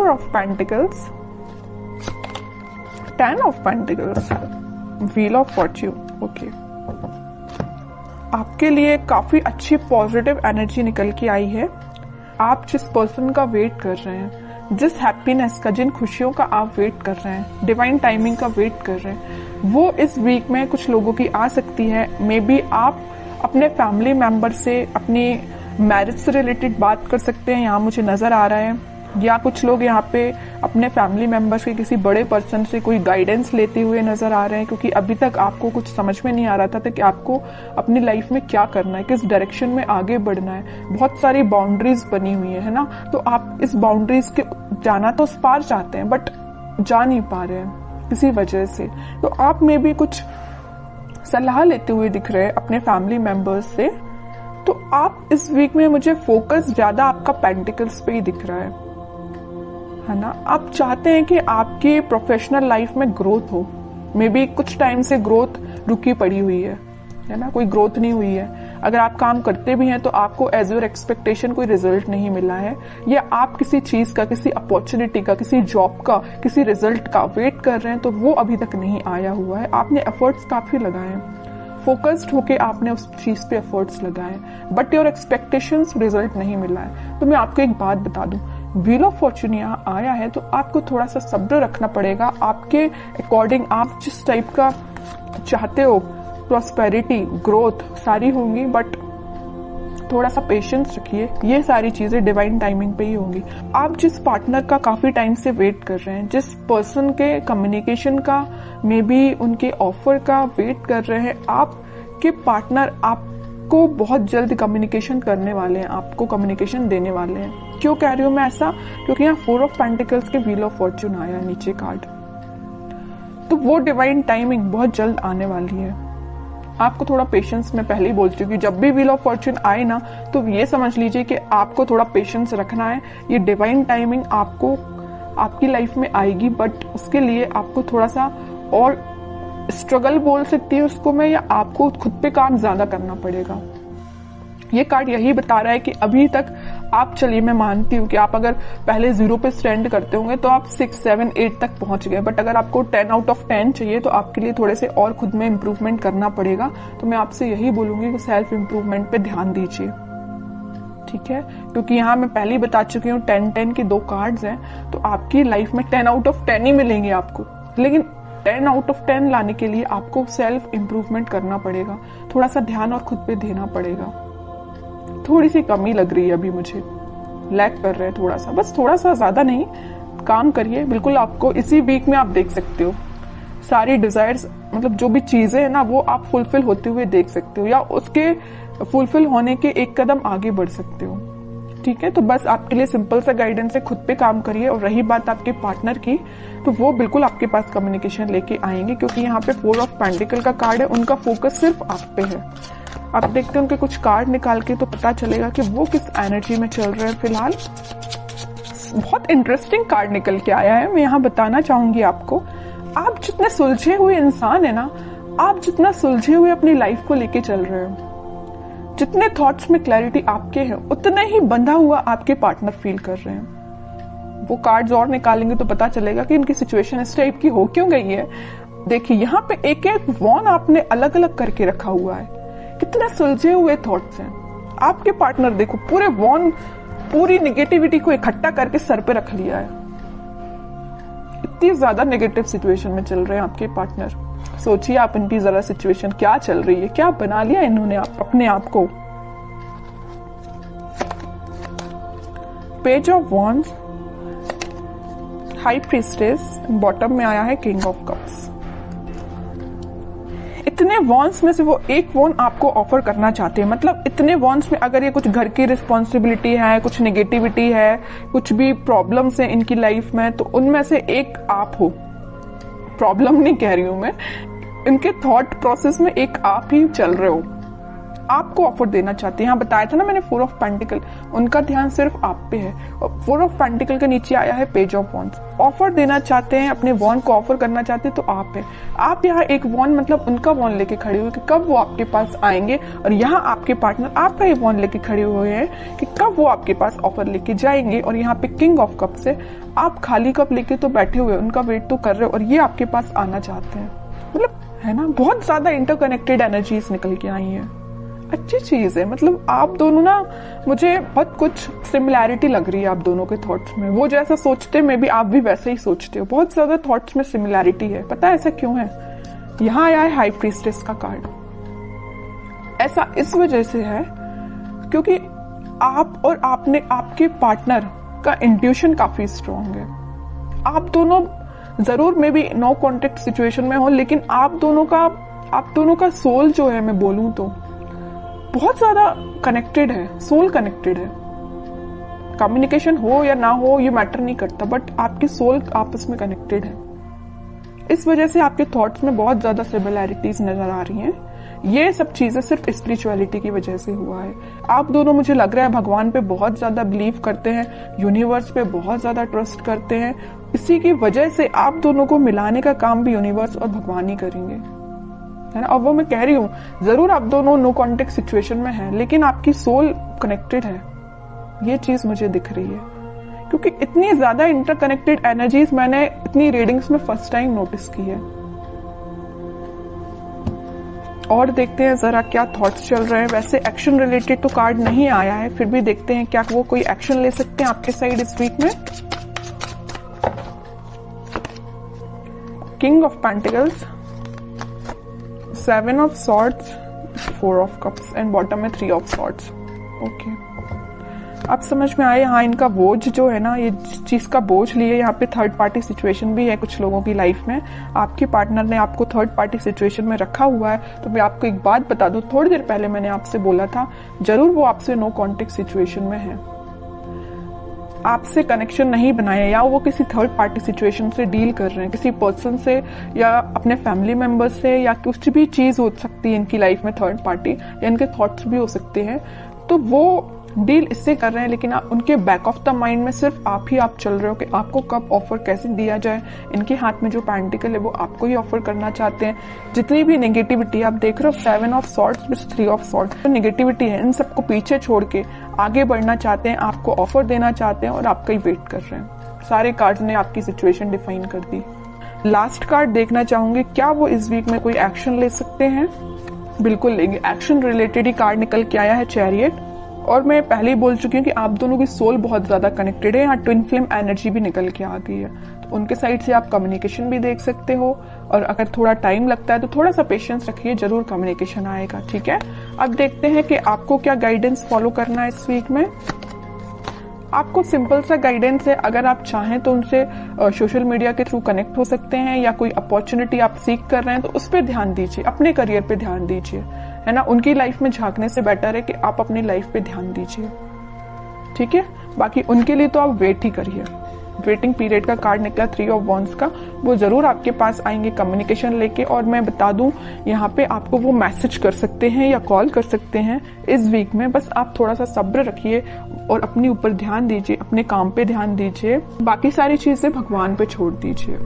Of pentacles, 10 of pentacles, wheel of Fortune. Okay, आपके लिए काफी अच्छी पॉजिटिव एनर्जी निकल के आई है। आप जिस पर्सन का वेट कर रहे हैं, जिस हैप्पीनेस का, जिन खुशियों का आप वेट कर रहे हैं, डिवाइन टाइमिंग का वेट कर रहे हैं, वो इस वीक में कुछ लोगों की आ सकती है। मे बी आप अपने फैमिली मेंबर से अपनी मैरिज से रिलेटेड बात कर सकते हैं, यहाँ मुझे नजर आ रहा है। या कुछ लोग यहाँ पे अपने फैमिली मेंबर्स के किसी बड़े पर्सन से कोई गाइडेंस लेते हुए नजर आ रहे हैं, क्योंकि अभी तक आपको कुछ समझ में नहीं आ रहा था कि आपको अपनी लाइफ में क्या करना है, किस डायरेक्शन में आगे बढ़ना है। बहुत सारी बाउंड्रीज बनी हुई है ना, तो आप इस बाउंड्रीज के जाना तो उस पार चाहते हैं, बट जा नहीं पा रहे हैं किसी वजह से। तो आप में भी कुछ सलाह लेते हुए दिख रहे हैं अपने फैमिली मेंबर्स से। तो आप इस वीक में, मुझे फोकस ज्यादा आपका पेंटिकल्स पे ही दिख रहा है ना। आप चाहते हैं कि आपकी प्रोफेशनल लाइफ में ग्रोथ हो। मे बी कुछ टाइम से ग्रोथ रुकी पड़ी हुई है ना, कोई ग्रोथ नहीं हुई है। अगर आप काम करते भी हैं तो आपको एज योर एक्सपेक्टेशन कोई रिजल्ट नहीं मिला है, या आप किसी चीज का, किसी अपॉर्चुनिटी का, किसी जॉब का, किसी रिजल्ट का वेट कर रहे हैं तो वो अभी तक नहीं आया हुआ है। आपने एफर्ट्स काफी लगाए हैं, फोकस्ड होके आपने उस चीज पे एफर्ट्स लगाए, बट योर एक्सपेक्टेशंस रिजल्ट नहीं मिला है। तो मैं आपको एक बात बता दूं, व्हील ऑफ फॉर्च्यून यहाँ आया है तो आपको थोड़ा सा सब्र रखना पड़ेगा। आपके अकॉर्डिंग आप जिस टाइप का चाहते हो, प्रॉस्पेरिटी, ग्रोथ सारी होंगी, बट थोड़ा सा पेशेंस रखिए। ये सारी चीजें डिवाइन टाइमिंग पे ही होंगी। आप जिस पार्टनर का काफी टाइम से वेट कर रहे हैं, जिस पर्सन के कम्युनिकेशन का, मे बी उनके ऑफर का वेट कर रहे हैं, आपके पार्टनर आपको बहुत जल्द कम्युनिकेशन करने वाले हैं, आपको कम्युनिकेशन देने वाले हैं। क्यों कह रही हूं मैं ऐसा? क्योंकि यहाँ 4 ऑफ पेंटिकल्स के व्हील ऑफ फॉर्च्यून आया नीचे कार्ड, तो वो डिवाइन टाइमिंग बहुत जल्द आने वाली है। आपको थोड़ा पेशेंस, मैं पहले ही बोल चुकी हूँ, जब भी व्हील ऑफ फॉर्च्यून आए ना तो ये समझ लीजिए कि आपको थोड़ा पेशेंस रखना है। ये डिवाइन टाइमिंग आपको आपकी लाइफ में आएगी, बट उसके लिए आपको थोड़ा सा और स्ट्रगल बोल सकती है उसको मैं, या आपको खुद पे काम ज्यादा करना पड़ेगा। ये कार्ड यही बता रहा है कि अभी तक आप, चलिए मैं मानती हूँ कि आप अगर पहले 0 पे स्टैंड करते होंगे तो आप 6, 7, 8 तक पहुंच गए, बट अगर आपको 10 आउट ऑफ 10 चाहिए तो आपके लिए थोड़े से और खुद में इम्प्रूवमेंट करना पड़ेगा। तो मैं आपसे यही बोलूंगी कि सेल्फ इम्प्रूवमेंट पे ध्यान दीजिए, ठीक है? क्योंकि यहाँ मैं पहले ही बता चुकी हूँ 10-10 के 2 कार्ड्स हैं, तो आपकी लाइफ में 10 आउट ऑफ 10 ही मिलेंगे आपको, लेकिन 10 आउट ऑफ 10 लाने के लिए आपको सेल्फ इम्प्रूवमेंट करना पड़ेगा, थोड़ा सा ध्यान और खुद पे देना पड़ेगा। थोड़ी सी कमी लग रही है अभी मुझे, लैक कर रहे हैं थोड़ा सा, बस थोड़ा सा, ज्यादा नहीं। काम करिए, बिल्कुल आपको इसी वीक में आप देख सकते हो सारी डिजायर्स, मतलब जो भी चीजें है ना वो आप फुलफिल होते हुए देख सकते हो, या उसके फुलफिल होने के एक कदम आगे बढ़ सकते हो, ठीक है? तो बस आपके लिए सिंपल सा गाइडेंस है, खुद पे काम करिए। और रही बात आपके पार्टनर की, तो वो बिल्कुल आपके पास कम्युनिकेशन लेके आएंगे, क्योंकि यहाँ पे 4 ऑफ पेंटिकल का कार्ड है, उनका फोकस सिर्फ आप पे है। आप देखते हैं उनके कुछ कार्ड निकाल के तो पता चलेगा कि वो किस एनर्जी में चल रहे हैं फिलहाल। बहुत इंटरेस्टिंग कार्ड निकल के आया है, मैं यहाँ बताना चाहूंगी आपको। आप जितने सुलझे हुए इंसान है ना, आप जितना सुलझे हुए अपनी लाइफ को लेके चल रहे हो, जितने थॉट्स में क्लैरिटी आपके हैं, उतना ही बंधा हुआ आपके पार्टनर फील कर रहे हैं। वो कार्ड्स और निकालेंगे तो पता चलेगा कि इनकी सिचुएशन इस टाइप की हो क्यों गई है। देखिए यहाँ पे एक एक वॉन आपने अलग अलग करके रखा हुआ है, कितने सुलझे हुए थॉट्स हैं। आपके पार्टनर देखो, पूरे वॉन, पूरी निगेटिविटी को इकट्ठा करके सर पे रख लिया है। इतनी ज्यादा नेगेटिव सिचुएशन में चल रहे हैं आपके पार्टनर। सोचिए आप इनकी जरा सिचुएशन क्या चल रही है, क्या बना लिया इन्होंने अपने आप को। Page of wands, high priestess, bottom में आया है किंग ऑफ कप्स। इतने वॉन्स में से वो एक वॉन आपको ऑफर करना चाहते हैं, मतलब इतने वॉन्स में अगर ये कुछ घर की रिस्पॉन्सिबिलिटी है, कुछ नेगेटिविटी है, कुछ भी प्रॉब्लम्स है इनकी लाइफ में, तो उनमें से एक आप हो। प्रॉब्लम नहीं कह रही हूं मैं, इनके थॉट प्रोसेस में एक आप ही चल रहे हो। आपको ऑफर देना चाहते हैं। यहाँ बताया था ना मैंने 4 ऑफ पेंटिकल, उनका ध्यान सिर्फ आप पे है। और 4 ऑफ पेंटिकल के नीचे आया है पेज ऑफ वॉन्ड्स। ऑफर देना चाहते हैं, अपने वॉन्ड को ऑफर करना चाहते हैं तो आप है। आप यहाँ एक वॉन्ड मतलब उनका वॉन्ड लेके खड़े हुए कि कब वो आपके पास आएंगे, और यहाँ आपके पार्टनर आपका ही वॉन्ड लेके खड़े हुए हैं कि कब वो आपके पास ऑफर लेके जाएंगे। और यहाँ पे किंग ऑफ कप्स है, आप खाली कप लेके तो बैठे हुए, उनका वेट तो कर रहे हो और ये आपके पास आना चाहते हैं। मतलब है ना, बहुत ज्यादा इंटरकनेक्टेड एनर्जीज निकल के आई है। अच्छी चीज है। मतलब आप दोनों ना, मुझे बहुत कुछ सिमिलैरिटी लग रही है आप दोनों के थॉट्स में। वो जैसा सोचते मे बी आप भी वैसे ही सोचते हो। बहुत ज्यादा थॉट्स में सिमिलैरिटी है। पता है ऐसा क्यों है? यहाँ आया है हाई प्रीस्टेस का कार्ड। ऐसा इस वजह से है क्योंकि आप और आपके पार्टनर का इंट्यूशन काफी स्ट्रांग है। आप दोनों जरूर may be no contact situation में हो, लेकिन आप दोनों का सोल जो है, मैं बोलूं तो बहुत ज्यादा कनेक्टेड है। सोल कनेक्टेड है। कम्युनिकेशन हो या ना हो ये मैटर नहीं करता, बट आपकी सोल आपस में कनेक्टेड है। इस वजह से आपके थॉट्स में बहुत ज्यादा सिमिलैरिटीज नजर आ रही हैं। ये सब चीजें सिर्फ स्पिरिचुअलिटी की वजह से हुआ है। आप दोनों मुझे लग रहा है भगवान पे बहुत ज्यादा बिलीव करते हैं, यूनिवर्स पे बहुत ज्यादा ट्रस्ट करते हैं। इसी की वजह से आप दोनों को मिलाने का काम भी यूनिवर्स और भगवान ही करेंगे, है ना। अब वो मैं कह रही हूँ, जरूर आप दोनों नो कॉन्टेक्ट सिचुएशन में हैं, लेकिन आपकी सोल कनेक्टेड है। ये चीज मुझे दिख रही है क्योंकि इतनी ज्यादा इंटरकनेक्टेड एनर्जीज मैंने इतनी रीडिंग्स में फर्स्ट टाइम नोटिस की है। और देखते हैं जरा क्या थॉट्स चल रहे हैं। वैसे एक्शन रिलेटेड तो कार्ड नहीं आया है, फिर भी देखते हैं क्या वो कोई एक्शन ले सकते हैं आपके साइड इस वीक में। King of pentacles, 7 of swords, 4 of cups and bottom में 3 ऑफ सॉर्ड्स। ओके, अब समझ में आया। हाँ, इनका बोझ जो है ना, ये चीज का बोझ लिए। यहाँ पे थर्ड पार्टी सिचुएशन भी है कुछ लोगों की लाइफ में। आपके पार्टनर ने आपको थर्ड पार्टी सिचुएशन में रखा हुआ है। तो मैं आपको एक बात बता दूं, थोड़ी देर पहले मैंने आपसे बोला था, जरूर वो आपसे नो कॉन्टेक्ट सिचुएशन में है, आपसे कनेक्शन नहीं बनाया, या वो किसी थर्ड पार्टी सिचुएशन से डील कर रहे हैं, किसी पर्सन से या अपने फैमिली मेंबर से, या कुछ भी चीज हो सकती है इनकी लाइफ में थर्ड पार्टी, या इनके थॉट्स भी हो सकते हैं। तो वो डील इससे कर रहे हैं, लेकिन उनके बैक ऑफ द माइंड में सिर्फ आप चल रहे हो कि आपको कब ऑफर कैसे दिया जाए। इनके हाथ में जो पेंटिकल है वो आपको ही ऑफर करना चाहते हैं। जितनी भी नेगेटिविटी आप देख रहे हो, 7 of swords with 3 of swords, तो नेगेटिविटी है, इन सबको पीछे छोड़ के आगे बढ़ना चाहते हैं, आपको ऑफर देना चाहते हैं और आपका ही वेट कर रहे हैं। सारे कार्ड्स ने आपकी सिचुएशन डिफाइन कर दी। लास्ट कार्ड देखना चाहूंगी, क्या वो इस वीक में कोई एक्शन ले सकते हैं? बिल्कुल लेंगे। एक्शन रिलेटेड ही कार्ड निकल के आया है, चैरियट। और मैं पहले ही बोल चुकी हूँ कि आप दोनों की सोल बहुत ज्यादा कनेक्टेड है। यहाँ ट्विन फ्लेम एनर्जी भी निकल के आ गई है, तो उनके साइड से आप कम्युनिकेशन भी देख सकते हो। और अगर थोड़ा टाइम लगता है तो थोड़ा सा पेशेंस रखिए, जरूर कम्युनिकेशन आएगा। ठीक है, अब देखते हैं कि आपको क्या गाइडेंस फॉलो करना है इस वीक में। आपको सिंपल सा गाइडेंस है, अगर आप चाहें तो उनसे सोशल मीडिया के थ्रू कनेक्ट हो सकते हैं, या कोई अपॉर्चुनिटी आप सीख कर रहे हैं तो उस पर ध्यान दीजिए, अपने करियर पे ध्यान दीजिए, है ना। उनकी लाइफ में झांकने से बेटर है कि आप अपनी लाइफ पे ध्यान दीजिए। ठीक है, बाकी उनके लिए तो आप वेट ही करिए। वेटिंग पीरियड का कार्ड निकला 3 ऑफ वॉन्ड्स का, वो जरूर आपके पास आएंगे कम्युनिकेशन लेके। और मैं बता दूं, यहाँ पे आपको वो मैसेज कर सकते हैं या कॉल कर सकते हैं इस वीक में। बस आप थोड़ा सा सब्र रखिए और अपने ऊपर ध्यान दीजिए, अपने काम पे ध्यान दीजिए, बाकी सारी चीजें भगवान पे छोड़ दीजिए।